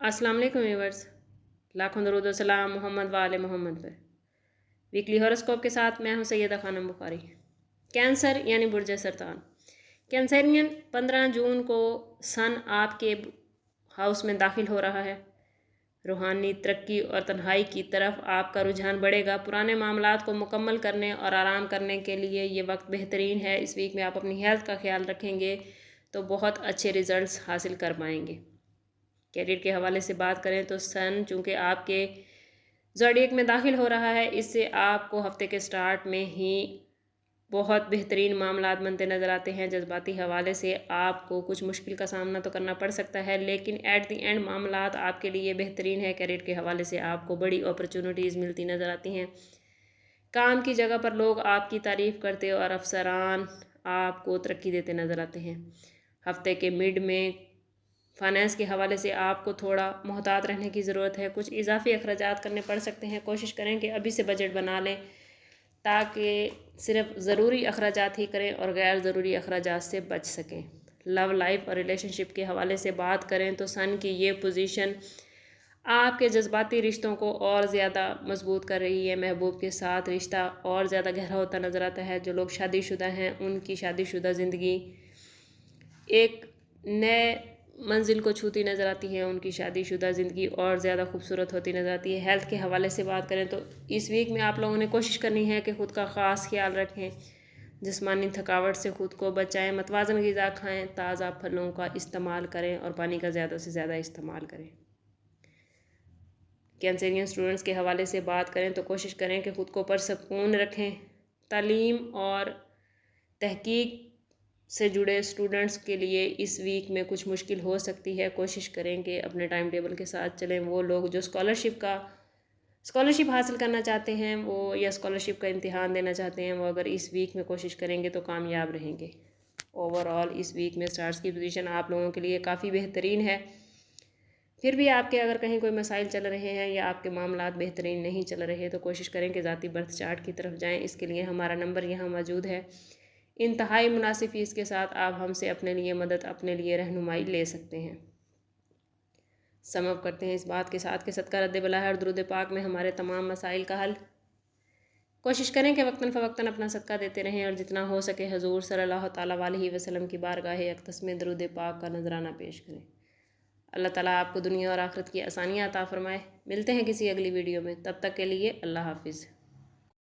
अस्सलाम वालेकुम व्यूअर्स, लाखों दरूद व सलाम मोहम्मद वाले मोहम्मद पर। वीकली हॉरोस्कोप के साथ मैं हूं सैयदा खानम बुखारी। कैंसर यानी बुर्ज सरतान। कैंसरियन 15 जून को सन आपके हाउस में दाखिल हो रहा है। रूहानी तरक्की और तन्हाई की तरफ आपका रुझान बढ़ेगा। पुराने मामलात को मुकम्मल करने और आराम करने के लिए ये वक्त बेहतरीन है। इस वीक में आप अपनी हेल्थ का ख्याल रखेंगे तो बहुत अच्छे रिजल्ट्स हासिल कर पाएंगे। कैरियर के हवाले से बात करें तो सन चूँकि आपके ज़ोडिएक में दाखिल हो रहा है, इससे आपको हफ्ते के स्टार्ट में ही बहुत बेहतरीन मामलात बनते नज़र आते हैं। जज्बाती हवाले से आपको कुछ मुश्किल का सामना तो करना पड़ सकता है, लेकिन एट द एंड मामलात आपके लिए बेहतरीन है। कैरियर के हवाले से आपको बड़ी अपॉर्चुनिटीज़ मिलती नज़र आती हैं। काम की जगह पर लोग आपकी तारीफ़ करते और अफसरान आपको तरक्की देते नज़र आते हैं। हफ्ते के मिड में फाइनेंस के हवाले से आपको थोड़ा मोहतात रहने की ज़रूरत है। कुछ इजाफी अखराजात करने पड़ सकते हैं। कोशिश करें कि अभी से बजट बना लें ताकि सिर्फ ज़रूरी अखराजात ही करें और गैर ज़रूरी अखराजात से बच सकें। लव लाइफ और रिलेशनशिप के हवाले से बात करें तो सन की ये पोजीशन आपके जज्बाती रिश्तों को और ज़्यादा मजबूत कर रही है। महबूब के साथ रिश्ता और ज़्यादा गहरा होता नज़र आता है। जो लोग शादीशुदा हैं उनकी शादीशुदा ज़िंदगी एक नए मंजिल को छूती नज़र आती है। उनकी शादीशुदा ज़िंदगी और ज़्यादा खूबसूरत होती नज़र आती है। हेल्थ के हवाले से बात करें तो इस वीक में आप लोगों ने कोशिश करनी है कि ख़ुद का ख़ास ख्याल रखें। जिस्मानी थकावट से ख़ुद को बचाएं, मतवाज़न ग़िज़ा खाएं, ताज़ा फलों का इस्तेमाल करें और पानी का ज़्यादा से ज़्यादा इस्तेमाल करें। कैंसरियन स्टूडेंट्स के हवाले से बात करें तो कोशिश करें कि ख़ुद को परसकून रखें। तालीम और तहकीक से जुड़े स्टूडेंट्स के लिए इस वीक में कुछ मुश्किल हो सकती है। कोशिश करें कि अपने टाइम टेबल के साथ चलें। वो लोग जो स्कॉलरशिप हासिल करना चाहते हैं वो या स्कॉलरशिप का इम्तिहान देना चाहते हैं, वो अगर इस वीक में कोशिश करेंगे तो कामयाब रहेंगे। ओवरऑल इस वीक में स्टार्स की पोजीशन आप लोगों के लिए काफ़ी बेहतरीन है। फिर भी आपके अगर कहीं कोई मसाइल चल रहे हैं या आपके मामलात बेहतरीन नहीं चल रहे तो कोशिश करें कि ज़ाती बर्थ चार्ट की तरफ जाएँ। इसके लिए हमारा नंबर यहाँ मौजूद है। इंतहाई मुनासिब फ़ीस के साथ आप हमसे अपने लिए मदद, अपने लिए रहनुमाई ले सकते हैं। समअप करते हैं इस बात के साथ कि सदका रद्द बला है और दुरूद पाक में हमारे तमाम मसाइल का हल। कोशिश करें कि वक्तन फ़वक्तन अपना सदका देते रहें और जितना हो सके हजूर सल्लल्लाहु ताला अलैहि वसल्लम की बारगाह अक़दस में दुरूद पाक का नजराना पेश करें। अल्लाह ताला आपको दुनिया और आखिरत की आसानियाँ अता फ़रमाए। मिलते हैं किसी अगली वीडियो में, तब तक के लिए अल्लाह हाफिज़।